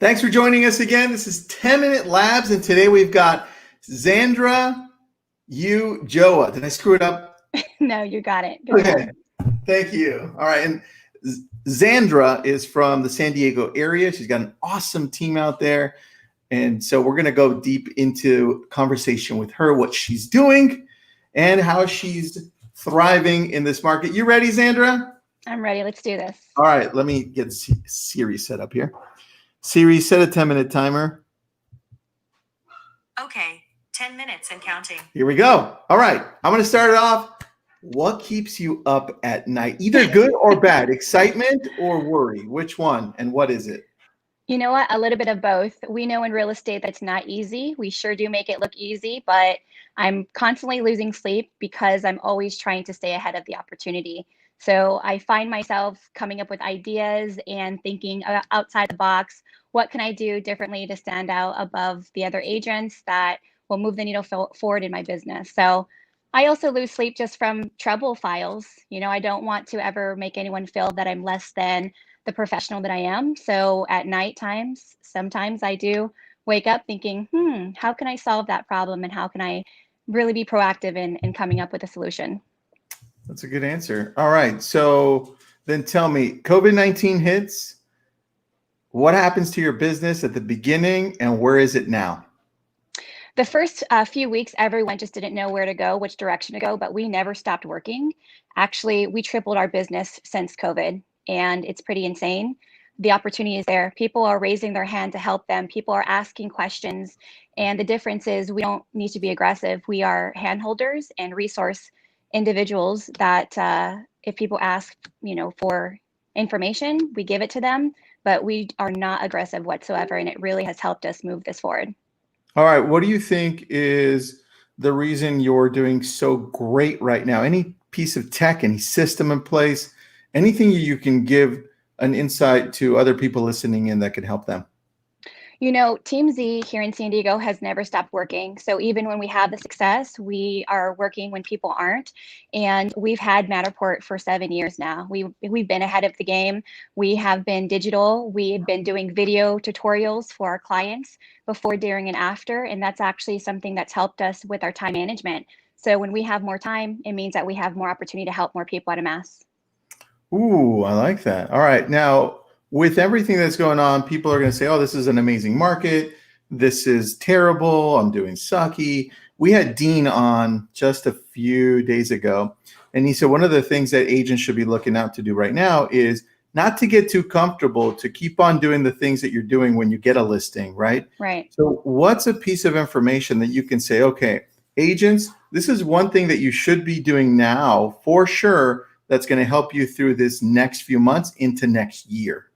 Thanks for joining us again. This is 10-Minute Labs, and today we've got Zandra Ulloa. Did I screw it up? No, you got it. Good Okay, thank you. All right, and Zandra is from the San Diego area. She's got an awesome team out there, and so we're going to go deep into conversation with her, what she's doing, and how she's thriving in this market. You ready, Zandra? I'm ready. Let's do this. All right, let me get Siri set up here. Siri, set a 10-minute timer. Okay, 10 minutes and counting. Here we go. All right, I'm going to start it off. What keeps you up at night? Either good or bad, excitement or worry? Which one and what is it? You know what? A little bit of both. We know in real estate that's not easy. We sure do make it look easy, but I'm constantly losing sleep because I'm always trying to stay ahead of the opportunity. So I find myself coming up with ideas and thinking outside the box. What can I do differently to stand out above the other agents that will move the needle forward in my business? So I also lose sleep just from trouble files. I don't want to ever make anyone feel that I'm less than the professional that I am. So at night times, sometimes I do wake up thinking, how can I solve that problem? And how can I really be proactive in coming up with a solution? That's a good answer. All right. So then tell me, COVID-19 hits. What happens to your business at the beginning and where is it now? The first few weeks, everyone just didn't know where to go, which direction to go, but we never stopped working. Actually, we tripled our business since COVID, and it's pretty insane. The opportunity is there. People are raising their hand to help them. People are asking questions. And the difference is we don't need to be aggressive. We are handholders and resource individuals that if people ask, for information, we give it to them, but we are not aggressive whatsoever. And it really has helped us move this forward. All right. What do you think is the reason you're doing so great right now? Any piece of tech, any system in place, anything you can give an insight to other people listening in that could help them? Team Z here in San Diego has never stopped working. So even when we have the success, we are working when people aren't. And we've had Matterport for 7 years now. We've been ahead of the game. We have been digital. We've been doing video tutorials for our clients before, during, and after. And that's actually something that's helped us with our time management. So when we have more time, it means that we have more opportunity to help more people at a mass. Ooh, I like that. All right. Now, with everything that's going on, people are going to say, oh, this is an amazing market. This is terrible. I'm doing sucky. We had Dean on just a few days ago, and he said one of the things that agents should be looking out to do right now is not to get too comfortable, to keep on doing the things that you're doing when you get a listing, right? Right. So what's a piece of information that you can say, okay, agents, this is one thing that you should be doing now for sure that's going to help you through this next few months into next year?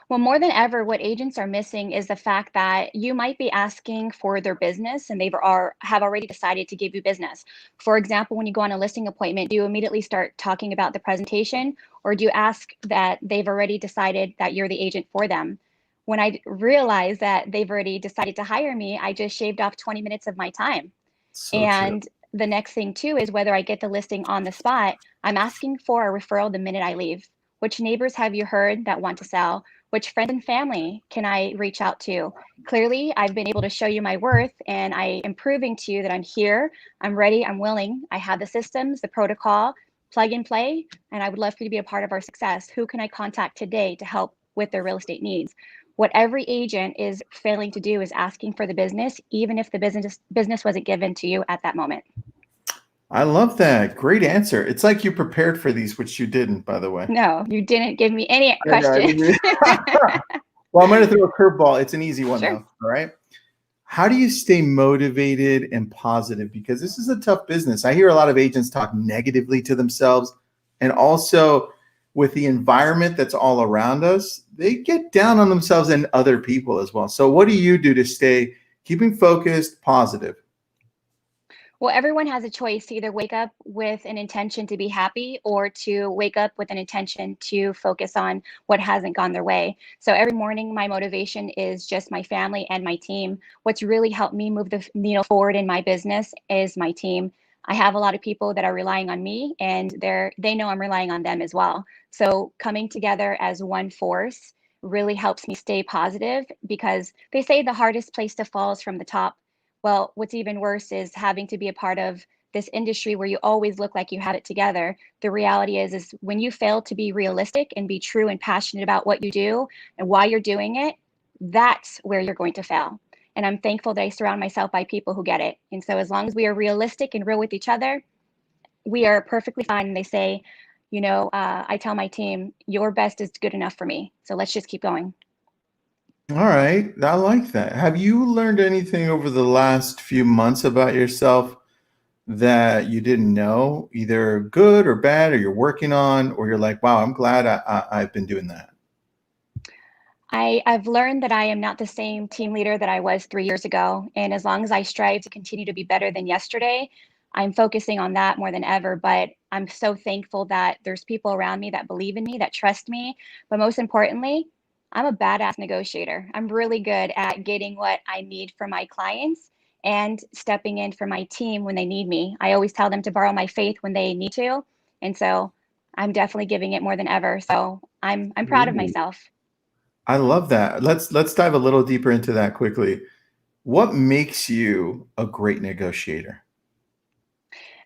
Well, more than ever, what agents are missing is the fact that you might be asking for their business and have already decided to give you business. For example, when you go on a listing appointment, do you immediately start talking about the presentation, or do you ask that they've already decided that you're the agent for them? When I realize that they've already decided to hire me, I just shaved off 20 minutes of my time. So true. And the next thing too is whether I get the listing on the spot, I'm asking for a referral the minute I leave. Which neighbors have you heard that want to sell? Which friends and family can I reach out to? Clearly, I've been able to show you my worth, and I am proving to you that I'm here, I'm ready, I'm willing. I have the systems, the protocol, plug and play, and I would love for you to be a part of our success. Who can I contact today to help with their real estate needs? What every agent is failing to do is asking for the business, even if the business wasn't given to you at that moment. I love that. Great answer. It's like you prepared for these, which you didn't, by the way. No, you didn't give me any I know, I questions. didn't. Well, I'm going to throw a curveball. It's an easy one, Sure. though. All right. How do you stay motivated and positive? Because this is a tough business. I hear a lot of agents talk negatively to themselves, and also with the environment that's all around us, they get down on themselves and other people as well. So what do you do to stay keeping focused, positive? Well, everyone has a choice to either wake up with an intention to be happy or to wake up with an intention to focus on what hasn't gone their way. So every morning, my motivation is just my family and my team. What's really helped me move the needle forward in my business is my team. I have a lot of people that are relying on me, and they know I'm relying on them as well. So coming together as one force, really helps me stay positive, because they say the hardest place to fall is from the top. Well, what's even worse is having to be a part of this industry where you always look like you have it together. The reality is when you fail to be realistic and be true and passionate about what you do and why you're doing it, that's where you're going to fail. And I'm thankful that I surround myself by people who get it. And so as long as we are realistic and real with each other, we are perfectly fine. And they say, I tell my team, your best is good enough for me. So let's just keep going. All right. I like that. Have you learned anything over the last few months about yourself that you didn't know, either good or bad, or you're working on, or you're like, wow, I'm glad I've been doing that? I've learned that I am not the same team leader that I was 3 years ago. And as long as I strive to continue to be better than yesterday, I'm focusing on that more than ever. But I'm so thankful that there's people around me that believe in me, that trust me. But most importantly, I'm a badass negotiator. I'm really good at getting what I need for my clients and stepping in for my team when they need me. I always tell them to borrow my faith when they need to. And so I'm definitely giving it more than ever. So I'm proud of Ooh, myself. I love that. Let's dive a little deeper into that quickly. What makes you a great negotiator?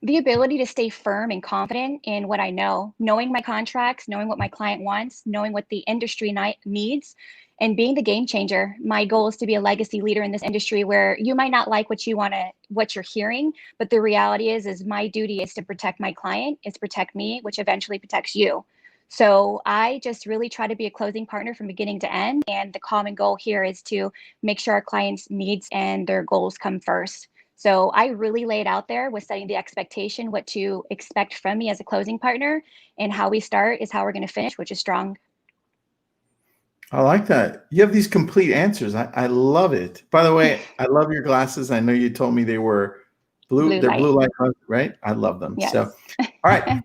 The ability to stay firm and confident in what I know, knowing my contracts, knowing what my client wants, knowing what the industry needs, and being the game changer. My goal is to be a legacy leader in this industry where you might not like what you're hearing, but the reality is my duty is to protect my client, is protect me, which eventually protects you. So I just really try to be a closing partner from beginning to end. And the common goal here is to make sure our clients' needs and their goals come first. So I really laid out there with setting the expectation, what to expect from me as a closing partner, and how we start is how we're going to finish, which is strong. I like that. You have these complete answers. I love it. By the way, I love your glasses. I know you told me they were blue. Blue They're light. blue light, right? I love them. So, Yes. all right.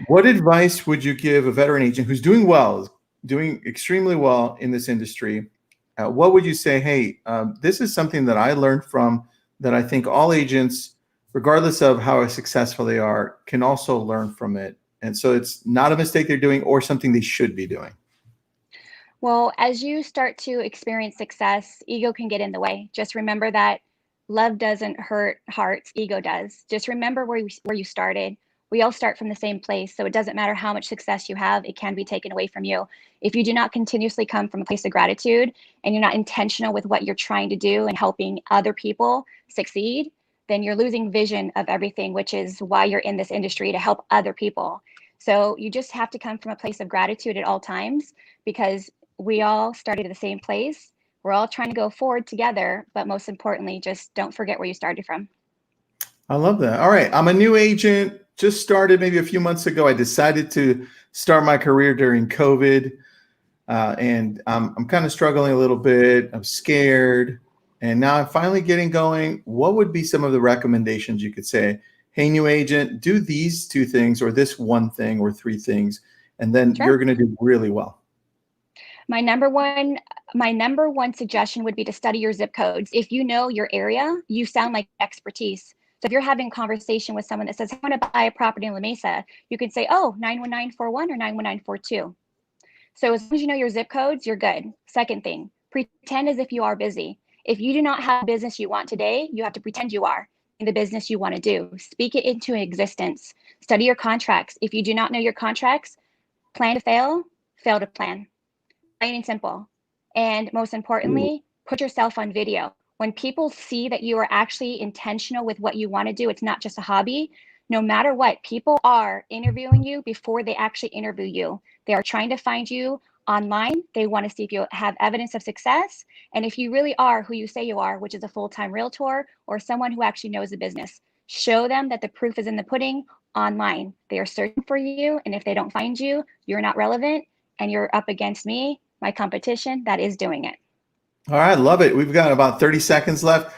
What advice would you give a veteran agent who's doing well, doing extremely well in this industry? What would you say? Hey, this is something that I learned from that I think all agents, regardless of how successful they are, can also learn from it. And so it's not a mistake they're doing or something they should be doing. Well, as you start to experience success, ego can get in the way. Just remember that love doesn't hurt hearts, ego does. Just remember where you started. We all start from the same place, so it doesn't matter how much success you have, it can be taken away from you. If you do not continuously come from a place of gratitude and you're not intentional with what you're trying to do and helping other people succeed, then you're losing vision of everything, which is why you're in this industry, to help other people. So you just have to come from a place of gratitude at all times, because we all started at the same place. We're all trying to go forward together, but most importantly, just don't forget where you started from. I love that. All right. I'm a new agent, just started maybe a few months ago. I decided to start my career during COVID. And I'm kind of struggling a little bit. I'm scared. And now I'm finally getting going. What would be some of the recommendations you could say? Hey, new agent, do these two things or this one thing or three things, and then Sure. you're going to do really well. My number one suggestion would be to study your zip codes. If you know your area, you sound like expertise. So if you're having a conversation with someone that says, I want to buy a property in La Mesa, you could say, oh, 91941 or 91942. So as long as you know your zip codes, you're good. Second thing, pretend as if you are busy. If you do not have business you want today, you have to pretend you are in the business you want to do. Speak it into existence. Study your contracts. If you do not know your contracts, plan to fail, fail to plan. Plain and simple. And most Ooh, importantly, put yourself on video. When people see that you are actually intentional with what you want to do, it's not just a hobby. No matter what, people are interviewing you before they actually interview you. They are trying to find you online. They want to see if you have evidence of success. And if you really are who you say you are, which is a full-time realtor or someone who actually knows the business, show them that the proof is in the pudding online. They are searching for you. And if they don't find you, you're not relevant and you're up against me, my competition, that is doing it. all right, love it. We've got about 30 seconds left.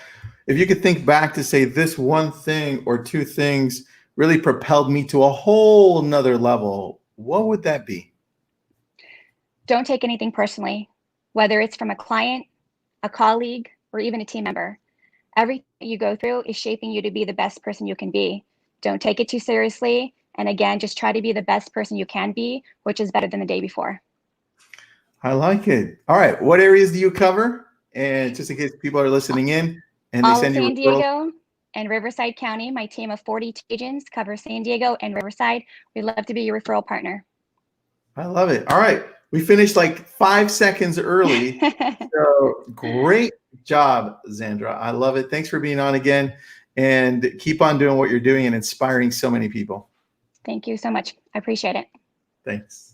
If you could think back to say this one thing or two things really propelled me to a whole nother level, what would that be? Don't take anything personally, whether it's from a client, a colleague, or even a team member. Everything you go through is shaping you to be the best person you can be. Don't take it too seriously. And again, just try to be the best person you can be, which is better than the day before. I like it. All right. What areas do you cover? And just in case people are listening in and they All of send you San referrals. Diego and Riverside County. My team of 42 agents covers San Diego and Riverside. We'd love to be your referral partner. I love it. All right. We finished like 5 seconds early. So great job, Zandra. I love it. Thanks for being on again. And keep on doing what you're doing and inspiring so many people. Thank you so much. I appreciate it. Thanks.